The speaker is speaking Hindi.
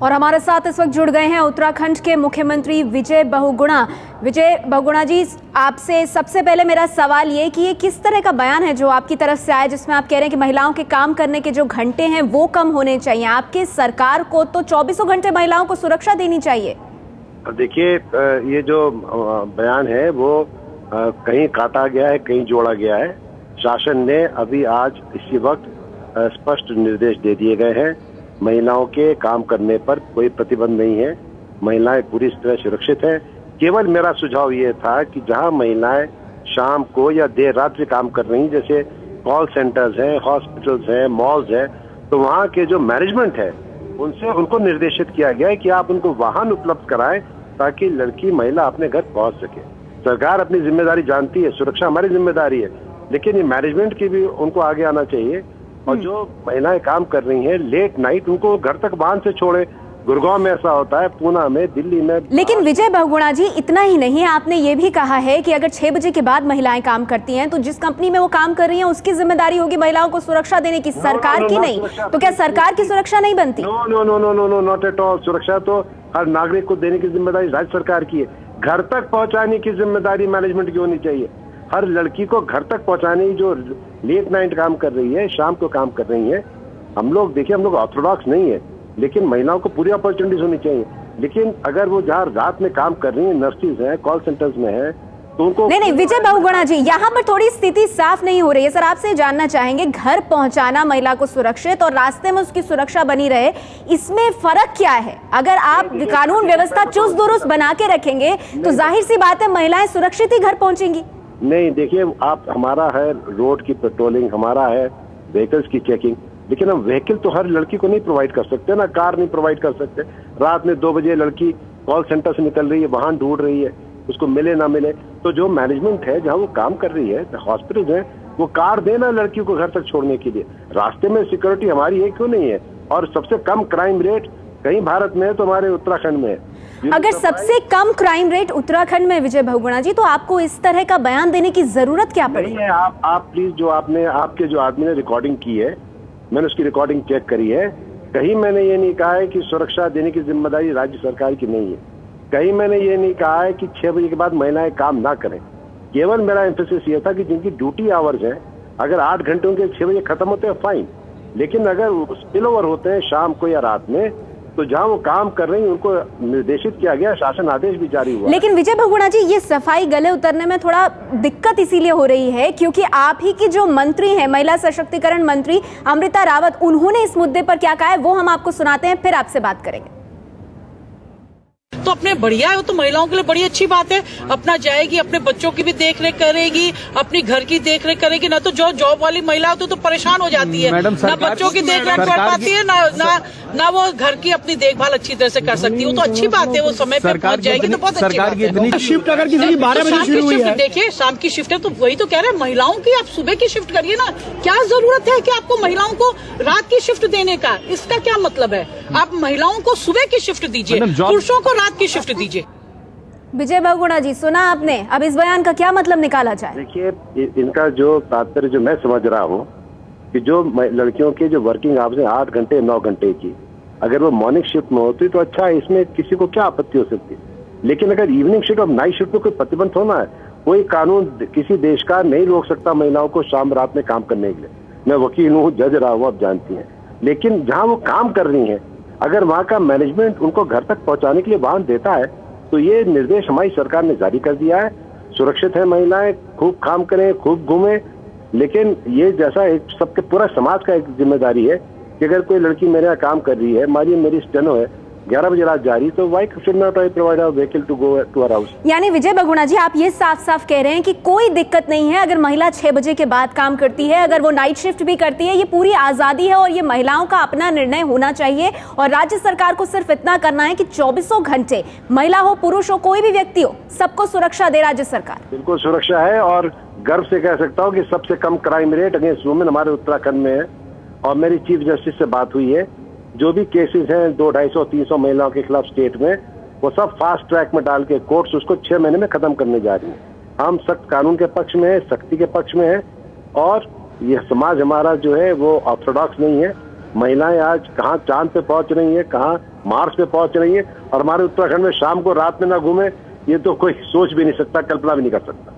और हमारे साथ इस वक्त जुड़ गए हैं उत्तराखंड के मुख्यमंत्री विजय बहुगुणा। विजय बहुगुणा जी, आपसे सबसे पहले मेरा सवाल ये कि ये किस तरह का बयान है जो आपकी तरफ से आया, जिसमें आप कह रहे हैं कि महिलाओं के काम करने के जो घंटे हैं वो कम होने चाहिए। आपकी सरकार को तो 24 घंटे महिलाओं को सुरक्षा देनी चाहिए। देखिए, ये जो बयान है वो कहीं काटा गया है, कहीं जोड़ा गया है। शासन ने अभी आज इसी वक्त स्पष्ट निर्देश दे दिए गए हैं। महिलाओं के काम करने पर कोई प्रतिबंध नहीं है, महिलाएं पूरी तरह सुरक्षित हैं। केवल मेरा सुझाव ये था कि जहां महिलाएं शाम को या देर रात से काम कर रही हैं, जैसे कॉल सेंटर्स हैं, हॉस्पिटल्स हैं, मॉल्स हैं, तो वहां के जो मैनेजमेंट है उनको निर्देशित किया गया है कि आप उनको वाहन उपलब्ध कराएं ताकि लड़की महिला अपने घर पहुंच सके। सरकार अपनी जिम्मेदारी जानती है, सुरक्षा हमारी जिम्मेदारी है, लेकिन ये मैनेजमेंट की भी उनको आगे आना चाहिए। और जो महिलाएं काम कर रही हैं लेट नाइट, उनको घर तक वाहन से छोड़े। गुड़गांव में ऐसा होता है, पूना में, दिल्ली में। लेकिन विजय बहुगुणा जी, इतना ही नहीं, आपने ये भी कहा है कि अगर 6 बजे के बाद महिलाएं काम करती हैं तो जिस कंपनी में वो काम कर रही हैं उसकी जिम्मेदारी होगी महिलाओं को सुरक्षा देने की, सरकार की नहीं। तो क्या सरकार की सुरक्षा नहीं बनती? No no no no no no not at all. सुरक्षा तो हर नागरिक को देने की जिम्मेदारी राज्य सरकार की है। घर तक पहुंचाने की जिम्मेदारी मैनेजमेंट की होनी चाहिए। हर लड़की को घर तक पहुंचाने की, जो लेट नाइट काम कर रही है, शाम को काम कर रही है। हम लोग देखिए, हम लोग ऑर्थोडॉक्स नहीं है, लेकिन महिलाओं को पूरी अपॉर्चुनिटीज होनी चाहिए। लेकिन अगर वो जहाँ रात में काम कर रही है, नर्सेज हैं, कॉल सेंटर्स में है, तो उनको नहीं विजय बहुगुणा जी, यहाँ पर थोड़ी स्थिति साफ नहीं हो रही है। सर, आपसे जानना चाहेंगे, घर पहुंचाना महिला को सुरक्षित और रास्ते में उसकी सुरक्षा बनी रहे, इसमें फर्क क्या है? अगर आप कानून व्यवस्था चुस्त दुरुस्त बना के रखेंगे तो जाहिर सी बात है महिलाएं सुरक्षित ही घर पहुंचेंगी। नहीं, देखिए, आप हमारा है रोड की पेट्रोलिंग, हमारा है व्हीकल्स की चेकिंग, लेकिन हम व्हीकल तो हर लड़की को नहीं प्रोवाइड कर सकते ना, कार नहीं प्रोवाइड कर सकते। रात में 2 बजे लड़की कॉल सेंटर से निकल रही है, वाहन ढूंढ रही है, उसको मिले ना मिले, तो जो मैनेजमेंट है जहाँ वो काम कर रही है, हॉस्पिटल है, वो कार देना लड़की को घर तक छोड़ने के लिए। रास्ते में सिक्योरिटी हमारी है, क्यों नहीं है? और सबसे कम क्राइम रेट कहीं भारत में है तो हमारे उत्तराखंड में है। अगर सबसे कम क्राइम रेट उत्तराखंड में विजय बहुगुणा जी, तो आपको इस तरह का बयान देने की जरूरत क्या पड़ी? नहीं है। आप प्लीज, जो आपके जो आदमी ने रिकॉर्डिंग की है, मैंने उसकी रिकॉर्डिंग चेक करी है। कहीं मैंने ये नहीं कहा है कि सुरक्षा देने की जिम्मेदारी राज्य सरकार की नहीं है। कहीं मैंने ये नहीं कहा है कि 6 बजे के बाद महिलाएं काम ना करें। केवल मेरा एम्फेसिस ये था कि जिनकी ड्यूटी आवर्स हैं, अगर 8 घंटे के 6 बजे खत्म होते हैं, फाइन, लेकिन अगर स्पिल ओवर होते हैं शाम को या रात में, तो जहां वो काम कर रही हैं उनको निर्देशित किया गया, शासन आदेश भी जारी हुआ। लेकिन विजय बहुगुणा जी, ये सफाई गले उतरने में थोड़ा दिक्कत इसीलिए हो रही है क्योंकि आप ही की जो मंत्री हैं, महिला सशक्तिकरण मंत्री अमृता रावत, उन्होंने इस मुद्दे पर क्या कहा है वो हम आपको सुनाते हैं, फिर आपसे बात करेंगे। तो अपने बढ़िया है, तो महिलाओं के लिए बड़ी अच्छी बात है। अपना जाएगी, अपने बच्चों की भी देखरेख करेगी, अपनी घर की देखरेख करेगी। ना तो जो जॉब वाली महिला होती है तो परेशान हो जाती है, ना बच्चों की देखरेख कर पाती है, ना वो घर की अपनी देखभाल अच्छी तरह से कर सकती है। वो तो अच्छी बात है, वो समय पर पहुंच जाएगी तो बहुत अच्छी बात है। शिफ्ट अगर किसी की 12 बजे शुरू हुई है, देखिए शाम की शिफ्ट है, तो वही तो कह रहे हैं महिलाओं की, आप सुबह की शिफ्ट करिए ना। क्या जरूरत है कि आपको महिलाओं को रात की शिफ्ट देने का? इसका क्या मतलब है? आप महिलाओं को सुबह की शिफ्ट दीजिए, पुरुषों को रात की शिफ्ट दीजिए। विजय बहुगुणा जी, सुना आपने, अब इस बयान का क्या मतलब निकाला जाए? देखिए, इनका जो तात्पर्य जो मैं समझ रहा हूँ कि जो लड़कियों के जो वर्किंग आवर्स है 8 घंटे 9 घंटे की, अगर वो मॉर्निंग शिफ्ट में होती तो अच्छा है, इसमें किसी को क्या आपत्ति हो सकती है। लेकिन अगर इवनिंग शिफ्ट और नाइट शिफ्ट में कोई प्रतिबंध होना है, कोई कानून किसी देश का नहीं रोक सकता महिलाओं को शाम रात में काम करने के लिए। मैं वकील हूँ, जज रहा हूँ, आप जानती हैं। लेकिन जहाँ वो काम कर रही है, अगर वहाँ का मैनेजमेंट उनको घर तक पहुँचाने के लिए वाहन देता है, तो ये निर्देश हमारी सरकार ने जारी कर दिया है। सुरक्षित है महिलाएं, खूब काम करें, खूब घूमें। लेकिन ये जैसा एक सबके पूरा समाज का एक जिम्मेदारी है कि अगर कोई लड़की मेरे यहाँ काम कर रही है, मेरी स्टेनो है, 11 बजे रात जा रही, तो why should not I provide a vehicle to go to her house. यानी विजय बहुगुणा जी, आप ये साफ साफ कह रहे हैं कि कोई दिक्कत नहीं है अगर महिला 6 बजे के बाद काम करती है, अगर वो नाइट शिफ्ट भी करती है, ये पूरी आजादी है और ये महिलाओं का अपना निर्णय होना चाहिए। और राज्य सरकार को सिर्फ इतना करना है कि 24 घंटे, महिला हो पुरुष हो कोई भी व्यक्ति हो, सबको सुरक्षा दे राज्य सरकार। बिल्कुल सुरक्षा है, और गर्व से कह सकता हूँ कि सबसे कम क्राइम रेट अगेंस्ट वुमेन हमारे उत्तराखंड में है। और मेरी चीफ जस्टिस से बात हुई है, जो भी केसेस हैं 200, 250, 300 महिलाओं के खिलाफ स्टेट में, वो सब फास्ट ट्रैक में डाल के कोर्ट्स उसको 6 महीने में खत्म करने जा रही है। हम सख्त कानून के पक्ष में है, सख्ती के पक्ष में है, और यह समाज हमारा जो है वो ऑर्थोडॉक्स नहीं है। महिलाएं आज कहाँ चांद पे पहुंच रही हैं, कहाँ मार्स पे पहुंच रही हैं, और हमारे उत्तराखंड में शाम को रात में ना घूमे, ये तो कोई सोच भी नहीं सकता, कल्पना भी नहीं कर सकता।